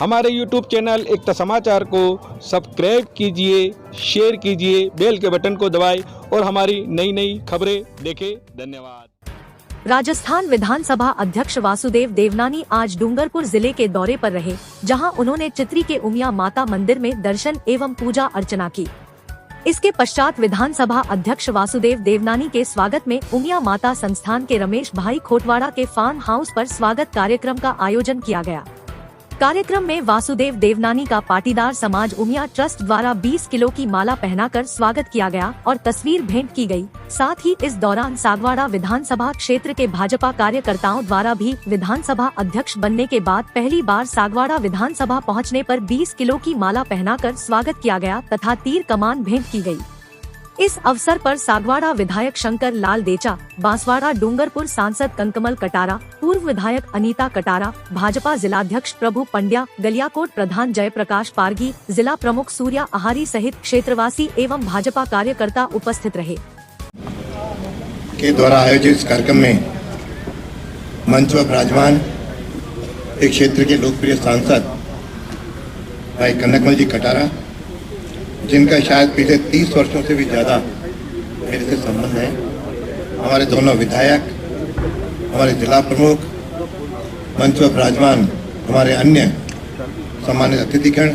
हमारे YouTube channel एकता समाचार को सब्सक्राइब कीजिए, शेयर कीजिए, बेल के बटन को दबाएं और हमारी नई नई खबरें देखें। धन्यवाद। राजस्थान विधानसभा अध्यक्ष वासुदेव देवनानी आज डूंगरपुर जिले के दौरे पर रहे, जहां उन्होंने चित्री के उमिया माता मंदिर में दर्शन एवं पूजा अर्चना की। इसके पश्चात विधानसभा अध्यक्ष वासुदेव देवनानी के स्वागत में उमिया माता संस्थान के रमेश भाई खोटवाड़ा के फार्म हाउस पर स्वागत कार्यक्रम का आयोजन किया गया। कार्यक्रम में वासुदेव देवनानी का पाटीदार समाज उमिया ट्रस्ट द्वारा 20 किलो की माला पहनाकर स्वागत किया गया और तस्वीर भेंट की गई। साथ ही इस दौरान सागवाड़ा विधानसभा क्षेत्र के भाजपा कार्यकर्ताओं द्वारा भी विधानसभा अध्यक्ष बनने के बाद पहली बार सागवाड़ा विधानसभा पहुंचने पर 20 किलो की माला पहनाकर स्वागत किया गया तथा तीर कमान भेंट की गई। इस अवसर पर सागवाड़ा विधायक शंकर लाल देचा, बांसवाड़ा डूंगरपुर सांसद कंकमल कटारा, पूर्व विधायक अनीता कटारा, भाजपा जिलाध्यक्ष प्रभु पंड्या, गलियाकोट प्रधान जयप्रकाश पारगी, जिला प्रमुख सूर्या आहारी सहित क्षेत्रवासी एवं भाजपा कार्यकर्ता उपस्थित रहे। के द्वारा आयोजित इस कार्यक्रम में मंच पर विराजमान एक क्षेत्र के लोकप्रिय सांसद भाई कंकमल जी कटारा, जिनका शायद पिछले 30 वर्षों से भी ज़्यादा मेरे से संबंध है, हमारे दोनों विधायक, हमारे जिला प्रमुख, मंच पर विराजमान हमारे अन्य सम्मानित अतिथिगण,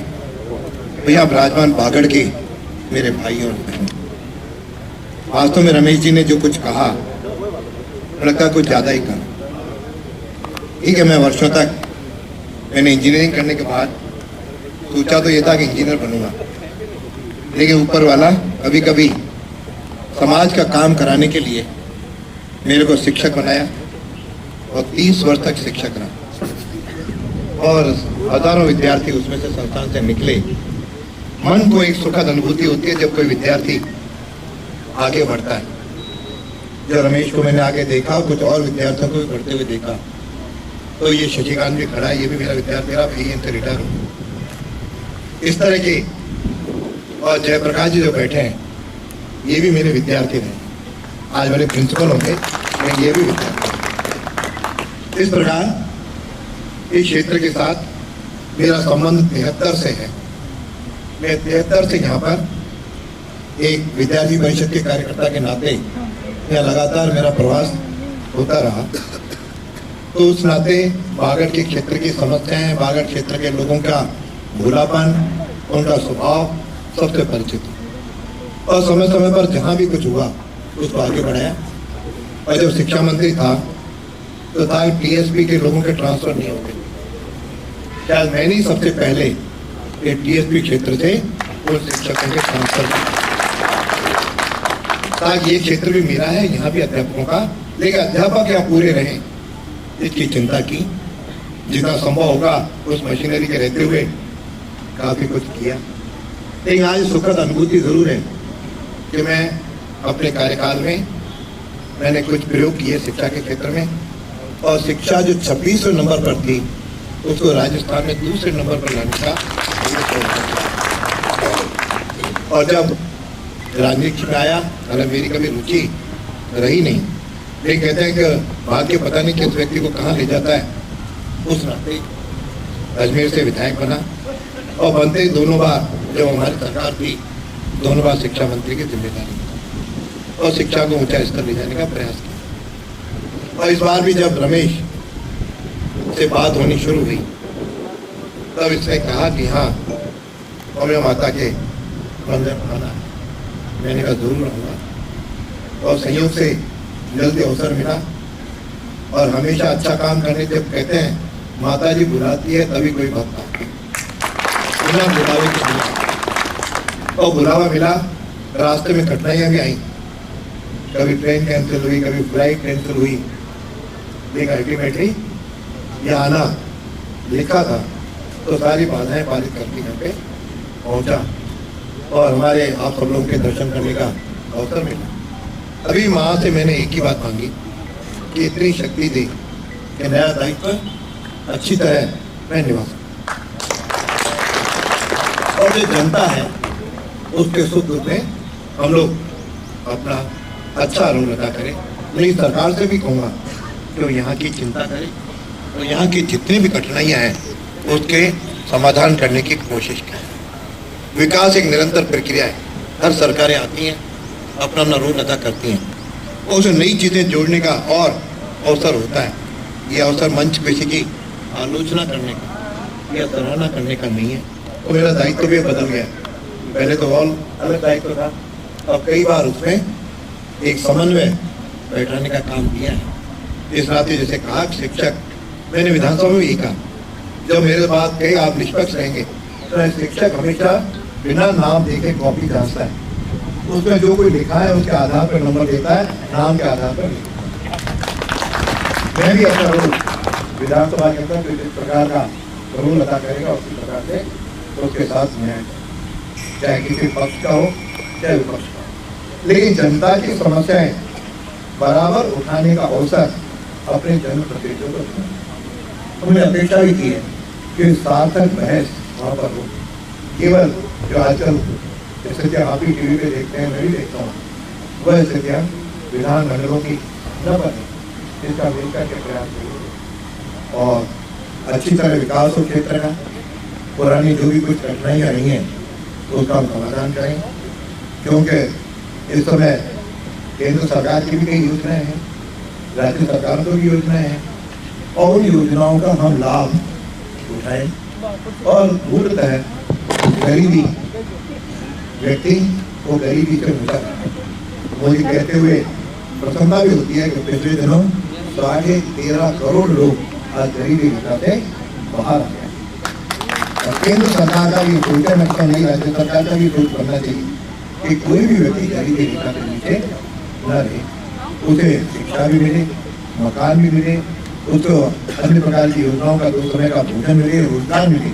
यहाँ विराजमान बागड़ के मेरे भाई और बहन। वास्तव में रमेश जी ने जो कुछ कहा, लगता कुछ ज़्यादा ही कहा। ठीक है, मैं वर्षों तक मैंने इंजीनियरिंग करने के बाद सोचा तो ये था कि इंजीनियर बनूंगा, लेकिन ऊपर वाला कभी कभी समाज का काम कराने के लिए मेरे को शिक्षक बनाया और 30 वर्ष तक शिक्षक रहा और हजारों विद्यार्थी उसमें से संस्थान से निकले। मन को एक सुखद अनुभूति होती है जब कोई विद्यार्थी आगे बढ़ता है। जो रमेश को मैंने आगे देखा और कुछ और विद्यार्थियों को भी बढ़ते हुए देखा, तो ये शशिकांत भी खड़ा है, ये भी मेरा विद्यार्थी, मेरा PN से रिटायर हूँ। इस तरह के और जयप्रकाश जी जो बैठे हैं, ये भी मेरे विद्यार्थी रहे, आज मेरे प्रिंसिपल होंगे, लेकिन ये भी विद्यार्थी। इस प्रकार इस क्षेत्र के साथ मेरा संबंध 73 से है। मैं 73 से यहाँ पर एक विद्यार्थी परिषद के कार्यकर्ता के नाते यहाँ लगातार मेरा प्रवास होता रहा, तो उस नाते बागड़ के क्षेत्र की समस्याएं, बागड़ क्षेत्र के लोगों का भूलापन, उनका स्वभाव सबसे परिचित और समय समय पर जहाँ भी कुछ हुआ उसको आगे बढ़ाया। और जब शिक्षा मंत्री था तो था TSP के लोगों के ट्रांसफर नहीं होते, शायद मैंने ही सबसे पहले ये TSP क्षेत्र से उन शिक्षकों के ट्रांसफर ताकि ये क्षेत्र भी मेरा है, यहाँ भी अध्यापकों का, लेकिन अध्यापक यहाँ पूरे रहे इसकी चिंता की। जितना संभव होगा उस मशीनरी के रहते हुए काफी कुछ किया। लेकिन आज सुखद अनुभूति जरूर है कि मैं अपने कार्यकाल में मैंने कुछ प्रयोग किए शिक्षा के क्षेत्र में, और शिक्षा जो 26वें नंबर पर थी उसको राजस्थान में दूसरे नंबर पर लाने का। और जब राजनीति में आया, मतलब मेरी कभी रुचि रही नहीं, लेकिन कहते हैं कि भाग्य पता नहीं किस व्यक्ति को कहाँ ले जाता है, उस नाते अजमेर से विधायक बना और बनते दोनों बार जब हमारी सरकार थी, दोनों बार शिक्षा मंत्री की जिम्मेदारी और शिक्षा को ऊंचा स्तर ले जाने का प्रयास किया। और इस बार भी जब रमेश से बात होनी शुरू हुई, तब इसने कहा कि हाँ, उमिया माता के मंदिर बनाना है। मैंने कहा जरूर रहूँगा, और संयोग से जल्दी अवसर मिला। और हमेशा अच्छा काम करने जब कहते हैं माता जी बुलाती है तभी कोई भक्त आता है, बिना बुलावे के मिला। और बुलावा मिला, रास्ते में कठिनाइयाँ भी आई, कभी ट्रेन कैंसिल हुई, कभी फ्लाइट कैंसिल हुई, लेकिन अल्टीमेटली यह आना लिखा था तो सारी बाधाएं पारित करके यहाँ पे पहुँचा और हमारे आप सब लोगों के दर्शन करने का अवसर मिला। अभी माँ से मैंने एक ही बात मांगी कि इतनी शक्ति दी कि नया दायित्व अच्छी तरह मैं निभा सकूं, और जो जनता है उसके सुख दुख में हम लोग अपना अच्छा रोल अदा करें। लेकिन सरकार से भी कहूँगा कि वो यहाँ की चिंता करें और यहाँ की जितनी भी कठिनाइयाँ हैं उसके समाधान करने की कोशिश की। विकास एक निरंतर प्रक्रिया है। हर सरकारें आती हैं, अपना अपना रोल अदा करती हैं और उसे नई चीज़ें जोड़ने का और अवसर होता है। ये अवसर मंच किसी की आलोचना करने का या सराहना करने का नहीं है। तो मेरा दायित्व भी बदल गया। पहले तो और अलग दायित्व था, अब कई बार उसमें एक समन्वय बैठाने का काम किया है। इस नाते जैसे कहा शिक्षक, मैंने विधानसभा में यही कहा, जब मेरे बात कहे आप निष्पक्ष रहेंगे तो शिक्षक हमेशा बिना नाम देखे कॉपी जांचता है, उसमें जो कोई लिखा है उसके आधार पर नंबर देता है, नाम के आधार पर। मैं भी अपना रोल विधानसभा के अंदर जिस प्रकार का रोल अदा करेगा उसी प्रकार से तो उसके साथ न्याय, चाहे किसी पक्ष का हो चाहे विपक्ष का हो, लेकिन जनता की समस्याएं बराबर उठाने का अवसर अपने जनप्रतिनिधियों को देना। हमने अपेक्षा भी की है कि सार्थक बहस वहाँ पर हो। केवल जो आजकल स्थितियाँ आप ही टीवी पे देखते हैं, मैं भी देखता हूँ, वह स्थितियाँ विधानमंडलों की न बने, इसका मिलकर के प्रयास करें और अच्छी तरह विकास हो क्षेत्र का। पुरानी जो भी कुछ कठिनाइयाँ रही हैं तो उसका हम समाधान करें, क्योंकि इस समय केंद्र सरकार की भी कई योजनाएं हैं, राज्य सरकारों की भी योजनाएं हैं और उन योजनाओं का हम लाभ उठाएं और मूलतः गरीबी व्यक्ति को गरीबी से मुझा। मुझे कहते हुए प्रसन्नता भी होती है कि पिछले दिनों 13.5 करोड़ लोग आज गरीबी रेखा से बाहर आ गए। और केंद्र सरकार का भी सोचा नक्शा नहीं, राज्य सरकार का भी सोच करना चाहिए कि कोई भी व्यक्ति गरीबी रेखा के नीचे न रहे, उसे शिक्षा भी मिले, मकान भी मिले, उसको अन्य प्रकार की योजनाओं का 2 समय का भोजन मिले, रोजगार मिले।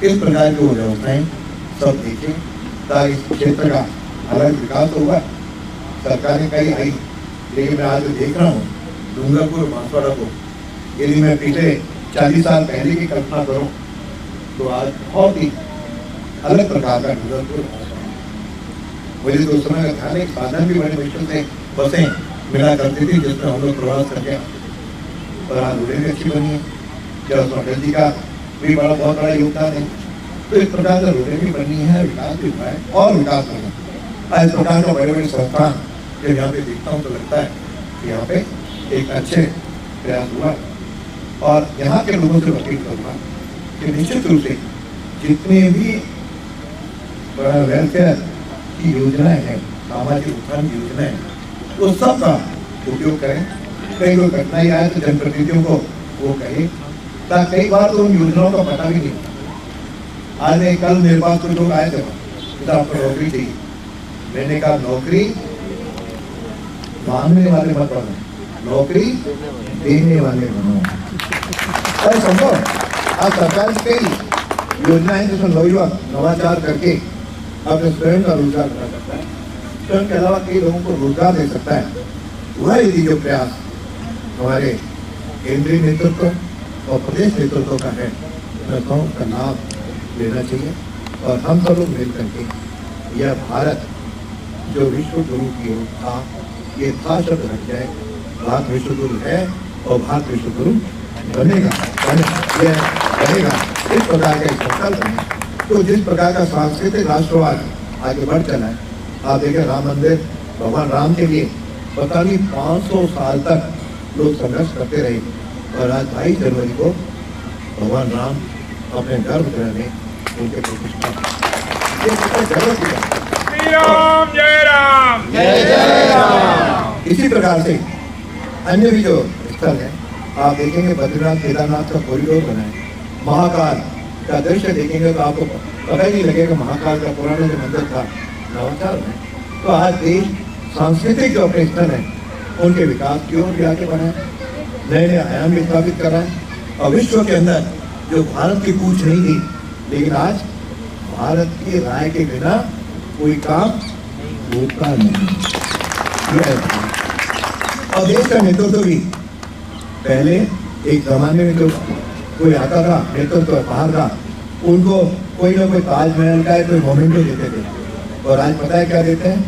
इस प्रकार की व्यवस्थाएं सब देखें ताकि इस क्षेत्र का अलग विकास होगा। सरकारें कई आई, लेकिन मैं आज देख रहा हूँ डूंगरपुर बांसवाड़ा को, यदि मैं पिछले 40 साल पहले की कल्पना करूँ तो आज बहुत ही अलग प्रकार का डूंगरपुर। मुझे तो उस समय का ध्यान है, साधन भी बड़े मुश्किल से बसें मिला करती थी जिसमें हम लोग प्रवास करके, और आज रोडें भी अच्छी बनी है। जब अटल जी का भी बहुत बड़ा योगदान है, तो इस प्रकार से रोडें भी बनी है, विकास भी हुआ है और विकास होगा। इस प्रकार का बड़े बड़े संस्थान जब यहाँ पे देखता हूँ तो लगता है कि यहाँ पे एक अच्छे प्रयास हुआ। और यहाँ के लोगों से अपील करूँगा कि निश्चित रूप से जितने भी वेलफेयर की योजनाएं हैं, सामाजिक उत्थान की योजनाएं हैं, वो सब का उपयोग करें। कई कोई कठिनाई आए तो जनप्रतिनिधियों को वो कहें, ताकि कई बार तो उन योजनाओं का पता भी नहीं। आज कल मेरे पास कुछ लोग आए थे, आपको नौकरी चाहिए। मैंने कहा नौकरी मांगने वाले मत बनो, नौकरी देने वाले बनो। अरे संभव आज सरकार की कई योजनाएं जिसमें नौयुवक नवाचार करके अपने स्वयं का रोजगार बना सकता है, स्वयं के अलावा कई लोगों को रोजगार दे सकता है। वह यदि जो प्रयास हमारे केंद्रीय नेतृत्व और प्रदेश नेतृत्व का है, मैं कहूँ का लाभ लेना चाहिए और हम सब लोग मिल करके यह भारत जो विश्व गुरु की ओर था, ये था शब्द हट जाए, भारत विश्व गुरु है और भारत विश्व गुरु बनेगा, यह बनेगा। इस प्रकार का संकल्प है। तो जिस प्रकार का सांस्कृतिक राष्ट्रवाद आगे बढ़ चला है, आप देखें राम मंदिर, भगवान राम के लिए पता नहीं 500 साल तक लोग संघर्ष करते रहे और आज 22 जनवरी को भगवान राम अपने गर्भगृह में उनके प्रतिष्ठा। श्री राम जय राम जय जय राम। इसी प्रकार से अन्य भी जो स्थल है, आप देखेंगे बद्रीनाथ केदारनाथ का कॉरिडोर बना है, महाकाल का दृश्य देखेंगे तो आपको पता ही नहीं लगेगा महाकाल का पुराना जो मंदिर था नवाचार में। तो आज देश सांस्कृतिक जो अपने स्थल है उनके विकास की ओर भी आगे बढ़ा है, नए नए आयाम भी स्थापित कर रहा है। और विश्व के अंदर जो भारत की पूछ नहीं थी, लेकिन आज भारत की राय के बिना कोई काम होता नहीं। और देश का नेतृत्व भी पहले एक जमाने में जो कोई आता था नेतृत्व बाहर का, उनको कोई ना कोई ताजमहल का कोई मोमेंटो देते थे, और आज पता है क्या देते हैं?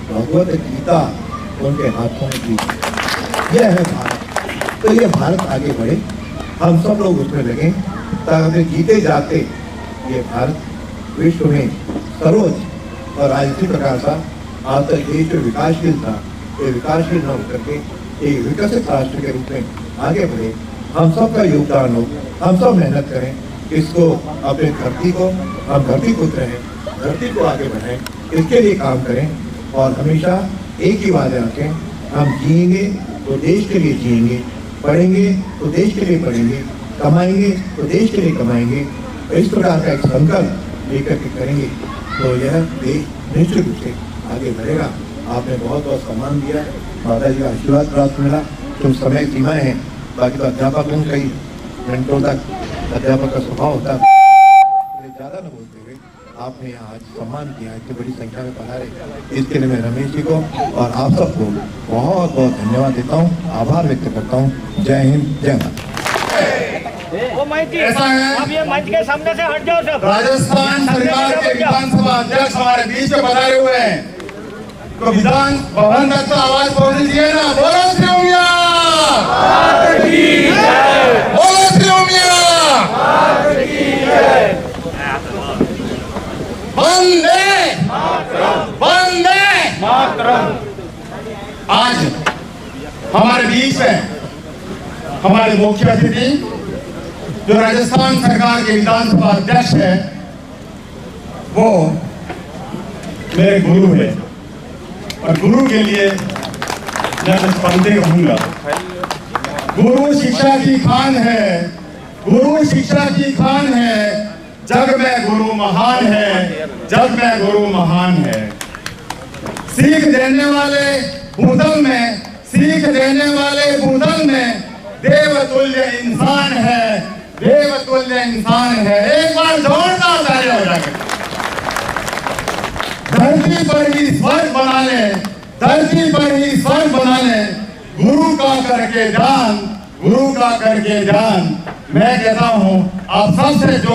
भगवत गीता उनके हाथों में दी। यह है भारत। तो ये भारत आगे बढ़े, हम सब लोग उसमें लगे ताकि जीते जाते ये भारत विश्व में सर्वोच्च और राजनीतिक प्रकार का आज तक देश जो विकासशील था, ये विकासशील न होकर के एक विकसित राष्ट्र के रूप में आगे बढ़े। हम सबका योगदान हो, हम सब मेहनत करें, इसको अपने धरती को, हम धरती पुत्र हैं, धरती को आगे बढ़ाएं, इसके लिए काम करें और हमेशा एक ही वादा रखें, हम जिएंगे तो देश के लिए जिएंगे, पढ़ेंगे तो देश के लिए पढ़ेंगे, कमाएंगे तो देश के लिए कमाएंगे। इस प्रकार का एक संकल्प लेकर के करेंगे तो यह देश निश्चित रूप से आगे बढ़ेगा। आपने बहुत बहुत सम्मान दिया, माता जी का आशीर्वाद प्राप्त मिला। तो समय सीमाएं हैं, बाकी तो अध्यापक हूँ, कई घंटों तक अध्यापक का स्वभाव होता है, ज़्यादा न बोलते हुए आपने आज सम्मान किया, इतनी बड़ी संख्या में पधारे, इसके लिए मैं रमेश जी को और आप सबको बहुत बहुत धन्यवाद देता हूँ, आभार व्यक्त करता हूँ। जय हिंद, जय भारत। ऐसा है, अब ये मंच के सामने से हट जाओ सब। राजस्थान सरकार के विधानसभा अध्यक्ष हमारे बीच में पधारे हुए हैं, तो विधान भवन तक तो आवाज पहुंचनी चाहिए ना। बोलो श्री उमिया, बोलो श्री उमिया, वंदे वंदे मातरम। आज हमारे बीच में हमारे मुख्य अतिथि जो राजस्थान सरकार के विधानसभा अध्यक्ष है, वो मेरे गुरु है और गुरु के लिए मैं कुछ पंक्ति कहूंगा। गुरु शिक्षा की खान है, गुरु शिक्षा की खान है, जग में गुरु महान है, जग में गुरु महान है। सीख देने वाले भूतल में, सीख देने वाले भूतल में देवतुल्य इंसान है, देवतुल्य इंसान है। एक बार जोरदार ताली हो जाएगा। धरती पर ही स्वर्ग बना ले, धरती पर ही स्वर्ग बना ले, गुरु का करके ध्यान, गुरु का करके ध्यान। मैं कहता हूँ आप सबसे जो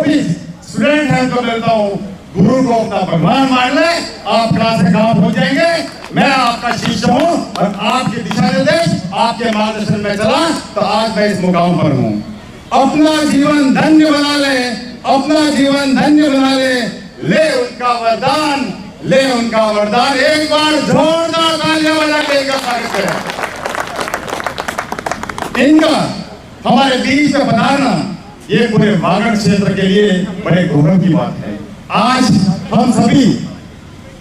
भी स्टूडेंट हैं तो मिलता हूँ, गुरु को अपना भगवान मान ले, आप क्लास से कहाँ पहुंच जाएंगे। मैं आपका शिष्य हूँ और आपके दिशा निर्देश, आपके मार्गदर्शन में चला तो आज मैं इस मुकाम पर हूँ। अपना जीवन धन्य बना ले, अपना जीवन धन्य बना ले, ले उनका वरदान, ले उनका वरदान। एक बार जोरदार तालियां बजा के इनका स्वागत करें। इनका हमारे बीच में पधारना ये पूरे वागड़ क्षेत्र के लिए बड़े गौरव की बात है। आज हम सभी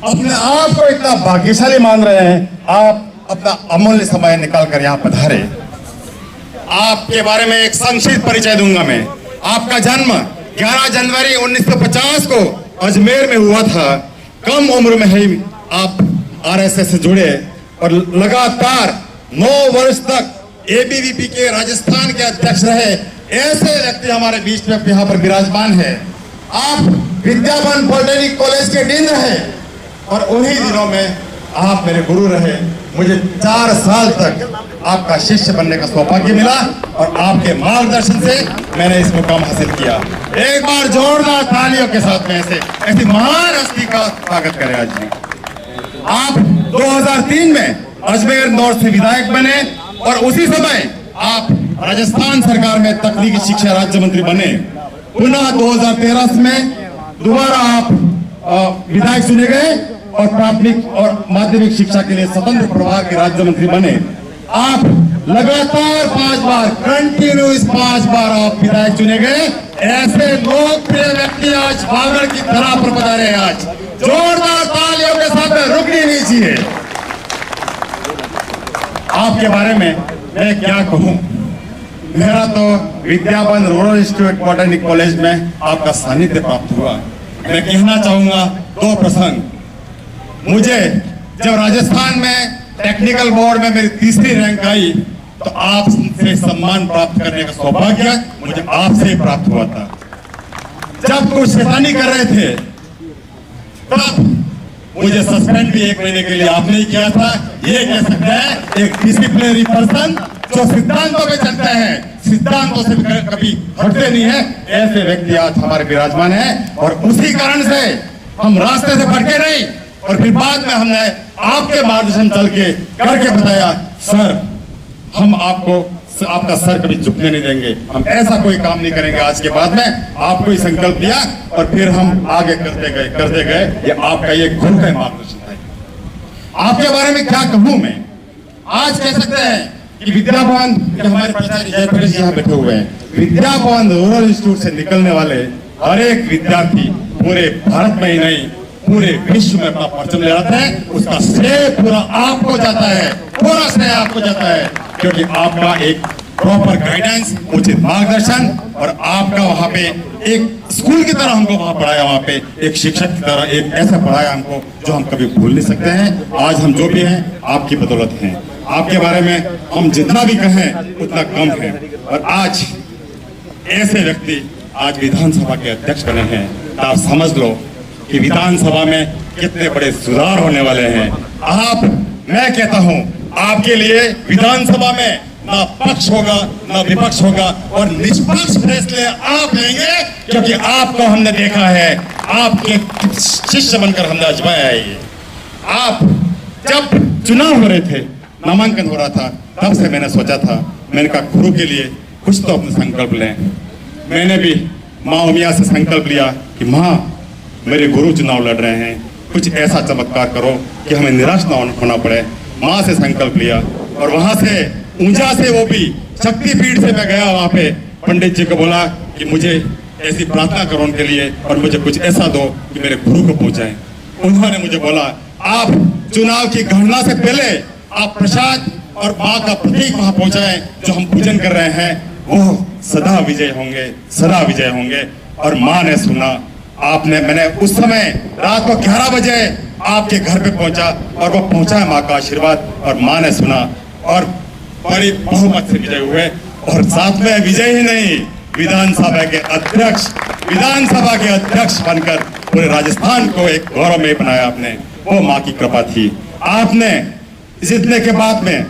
अपने आप को इतना भाग्यशाली मान रहे हैं, आप अपना अमूल्य समय निकाल कर यहाँ पधारे। आपके बारे में एक संक्षिप्त परिचय दूंगा मैं। आपका जन्म 11 जनवरी 1950 को अजमेर में हुआ था। कम उम्र में ही आप आरएसएस से जुड़े और लगातार 9 वर्ष तक एबीवीपी के राजस्थान के अध्यक्ष रहे। ऐसे व्यक्ति हमारे बीच में यहाँ पर विराजमान है। आप विद्यापन पॉलिटेक्निक कॉलेज के डीन रहे और उन्हीं दिनों में आप मेरे गुरु रहे। मुझे 4 साल तक आपका शिष्य बनने का सौभाग्य मिला और आपके मार्गदर्शन से मैंने इस मुकाम हासिल किया। एक बार जोरदार तालियों के साथ में ऐसी महान हस्ती का स्वागत करें। आज आप 2003 में अजमेर नॉर्थ से विधायक बने और उसी समय आप राजस्थान सरकार में तकनीकी शिक्षा राज्य मंत्री बने। पुनः 2013 में दोबारा आप विधायक चुने गए और प्राथमिक और माध्यमिक शिक्षा के लिए स्वतंत्र प्रभार के राज्य मंत्री बने। आप लगातार 5 बार, कंटिन्यूस 5 बार आप विधायक चुने गए। ऐसे लोकप्रिय व्यक्ति आज वागड़ की धरा पर पधारे हैं। आज जोरदार तालियों के साथ रुकनी नहीं चाहिए। आपके बारे में मैं क्या कहूं, मेरा तो विद्यापन रूरल इंस्टीट्यूट पॉलिटेक्निक कॉलेज में आपका सानिध्य प्राप्त हुआ। मैं कहना चाहूंगा 2 प्रसंग। मुझे जब राजस्थान में टेक्निकल बोर्ड में मेरी 3री रैंक आई तो आपसे सम्मान प्राप्त करने का सौभाग्य मुझे आपसे ही प्राप्त हुआ था। जब कुछ शैतानी कर रहे थे तब मुझे सस्पेंड भी 1 महीने के लिए आपने ही किया था। ये कह सकते हैं एक डिसिप्लिनरी पर्सन जो सिद्धांतों पे चलते हैं, सिद्धांतों से कभी हटते नहीं है, ऐसे व्यक्ति आज हमारे विराजमान हैं। और उसी कारण से हम रास्ते से भटके नहीं और फिर बाद में हमने आपके मार्गदर्शन चल के करके बताया, सर हम आपको आपका सर कभी झुकने नहीं देंगे। हम ऐसा कोई काम नहीं करेंगे आज के बाद में। आपको ही संकल्प लिया और फिर हम आगे करते गए। ये आपका ये गुरु का मार्गदर्शन है। आपके बारे में क्या कहूं मैं, आज कह सकते हैं कि विद्या भवन, हमारे प्राचार्य जयप्रकाश जी यहाँ बैठे हुए हैं, विद्या भवन रूरल इंस्टीट्यूट से निकलने वाले हर एक विद्यार्थी पूरे भारत में ही नहीं पूरे विश्व में अपना परचम लहराते हैं। उसका श्रेय पूरा आपको जाता है, पूरा श्रेय आपको जाता है, क्योंकि आपका एक प्रॉपर गाइडेंस, उचित मार्गदर्शन और आपका वहां पे एक स्कूल की तरह हमको वहां पढ़ाया, वहां पे एक शिक्षक की तरह एक ऐसा पढ़ाया हमको जो हम कभी भूल नहीं सकते हैं। आज हम जो भी हैं आपकी बदौलत हैं। आपके बारे में हम जितना भी कहें उतना कम है। और आज ऐसे व्यक्ति आज विधानसभा के अध्यक्ष बने हैं, तो आप समझ लो कि विधानसभा में कितने बड़े सुधार होने वाले हैं। आप, मैं कहता हूं, आपके लिए विधानसभा में ना पक्ष होगा ना विपक्ष होगा और निष्पक्ष फैसले आप लेंगे, क्योंकि आपको हमने देखा है, आपके शिष्य बनकर हमने आजमाया है। ये आप जब चुनाव हो रहे थे, नामांकन हो रहा था, तब से मैंने सोचा था, मैंने कहा गुरु के लिए कुछ तो अपने संकल्प लें। मैंने भी माँ उमिया से संकल्प लिया कि माँ मेरे गुरु चुनाव लड़ रहे हैं, कुछ ऐसा चमत्कार करो कि हमें निराश ना होना पड़े। माँ से संकल्प लिया और वहां से ऊंचा से, वो भी शक्तिपीठ से मैं गया, वहां पे पंडित जी को बोला कि मुझे ऐसी प्रार्थना करो उनके लिए और मुझे कुछ ऐसा दो कि मेरे गुरु को पहुंचाए। उन्होंने मुझे बोला आप चुनाव की गणना से पहले आप प्रसाद और माँ का प्रतीक वहां पहुंचाए, जो हम पूजन कर रहे हैं वो सदा विजय होंगे, सदा विजय होंगे। और माँ ने सुना, आपने, मैंने उस समय रात को 11 बजे आपके घर पे पहुंचा और वो पहुंचा है माँ का आशीर्वाद, और माँ ने सुना और बड़ी बहुमत से विजय हुए। और साथ में विजय ही नहीं, विधानसभा के अध्यक्ष बनकर पूरे राजस्थान को एक गौरवमय बनाया आपने। वो माँ की कृपा थी। आपने जीतने के बाद में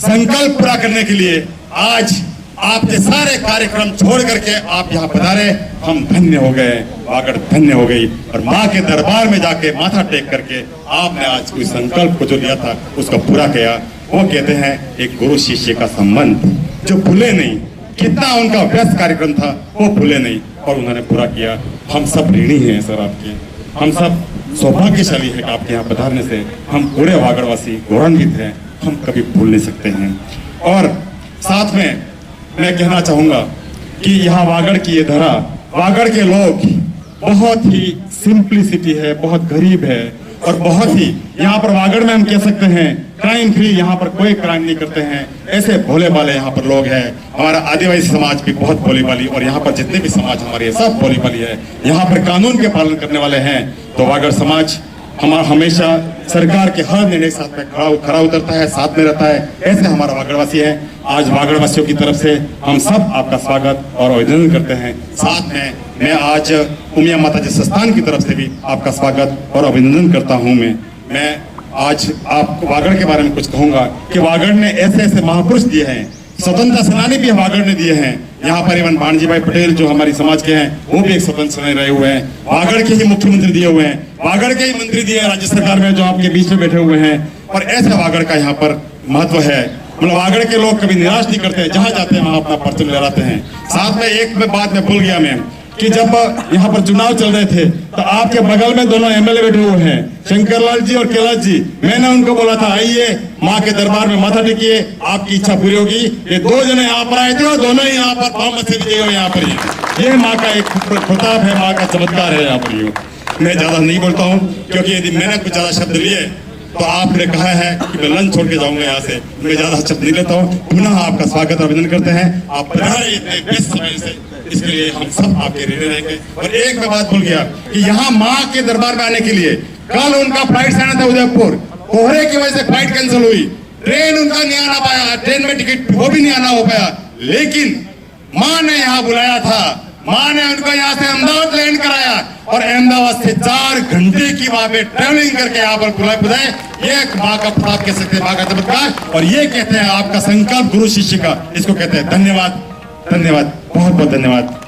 संकल्प पूरा करने के लिए आज आपके सारे कार्यक्रम छोड़ करके आप यहाँ पधारे। हम धन्य हो गए, वागड़ धन्य हो गई। और माँ के दरबार में जाके माथा टेक करके आपने आज कोई संकल्प को जो लिया था उसको पूरा किया। वो कहते हैं एक गुरु शिष्य का संबंध जो भूले नहीं, कितना उनका व्यस्त कार्यक्रम था वो भूले नहीं और उन्होंने पूरा किया। हम सब ऋणी हैं सर आपके, हम सब सौभाग्यशाली है कि आपके यहाँ पधारने से हम पूरे वागड़वासी गौरवान्वित हैं, हम कभी भूल नहीं सकते हैं। और साथ में मैं कहना चाहूंगा कि यहाँ वागड़ की ये धरा, वागड़ के लोग बहुत ही सिंप्लिसिटी है, बहुत गरीब है और बहुत ही यहाँ पर वागड़ में हम कह सकते हैं क्राइम फ्री, यहाँ पर कोई क्राइम नहीं करते हैं। ऐसे भोले भाले यहाँ पर लोग हैं। हमारा आदिवासी समाज भी बहुत भोली भाली और यहाँ पर जितने भी समाज हमारे सब भोली भाली है। यहाँ पर कानून के पालन करने वाले हैं। तो वागड़ समाज हमारा हमेशा सरकार के हर निर्णय के साथ में खड़ा उतरता है, साथ में रहता है। ऐसे हमारा वागड़वासी है। आज वागड़वासियों की तरफ से हम सब आपका स्वागत और अभिनंदन करते हैं। साथ में मैं आज उमिया माता जी संस्थान की तरफ से भी आपका स्वागत और अभिनंदन करता हूं। मैं आज आपको वागड़ के बारे में कुछ कहूंगा कि वागड़ ने ऐसे ऐसे महापुरुष दिए हैं, स्वतंत्रता सेनानी भी वागड़ ने दिए हैं। यहाँ पर इवन भाणजी भाई पटेल जो हमारी समाज के हैं वो भी एक स्वतंत्र सेनानी रहे हुए हैं। वागड़ के ही मुख्यमंत्री दिए हुए हैं, वागड़ के ही मंत्री दिए राज्य सरकार में जो आपके बीच में बैठे हुए हैं। और ऐसे वागड़ का यहाँ पर महत्व है। मतलब वागड़ के लोग कभी निराश नहीं करते, जहां जाते हैं वहां अपना परचम लहराते हैं। साथ में एक बात मैं भूल गया मैं कि जब यहाँ पर चुनाव चल रहे थे तो आपके बगल में दोनों एमएलए बैठे हुए हैं, शंकरलाल जी और कैलाश जी। मैंने उनको बोला था आइए माँ के दरबार में माथा टेकिए, आपकी इच्छा पूरी होगी। ये दो जने यहाँ पर आए थे और दोनों ही यहाँ पर बहुमत से विजयी हुए। यहाँ पर ये माँ का एक प्रताप है, माँ का चमत्कार है। यहाँ पर मैं ज्यादा नहीं बोलता हूँ क्योंकि यदि मैंने कुछ ज्यादा शब्द लिए तो आपने कहा है कि मैं लंच छोड़ के जाऊंगा यहाँ से। मैं ज्यादा शब्द नहीं लेता हूँ। पुनः आपका स्वागत और अभिनंदन करते हैं। आप पधारे इतने व्यस्त समय से, इसके लिए हम सब आपके ऋणी रहेंगे। और एक मैं बात भूल गया कि यहाँ माँ के दरबार में आने के लिए कल उनका फ्लाइट से आना था उदयपुर, कोहरे की वजह से फ्लाइट कैंसिल हुई, ट्रेन उनका नहीं आना पाया, ट्रेन में टिकट वो भी नहीं आना हो पाया। लेकिन माँ ने यहाँ बुलाया था, माँ ने उनको यहाँ से अहमदाबाद लैंड कराया और अहमदाबाद से 4 घंटे की वहां पे ट्रेवलिंग करके यहाँ पर बुलाए। ये एक माँ का प्रताप कह सकते हैं, माँ का चमत्कार। और ये कहते हैं आपका संकल्प गुरु शिष्य का, इसको कहते हैं धन्यवाद। धन्यवाद, बहुत बहुत धन्यवाद।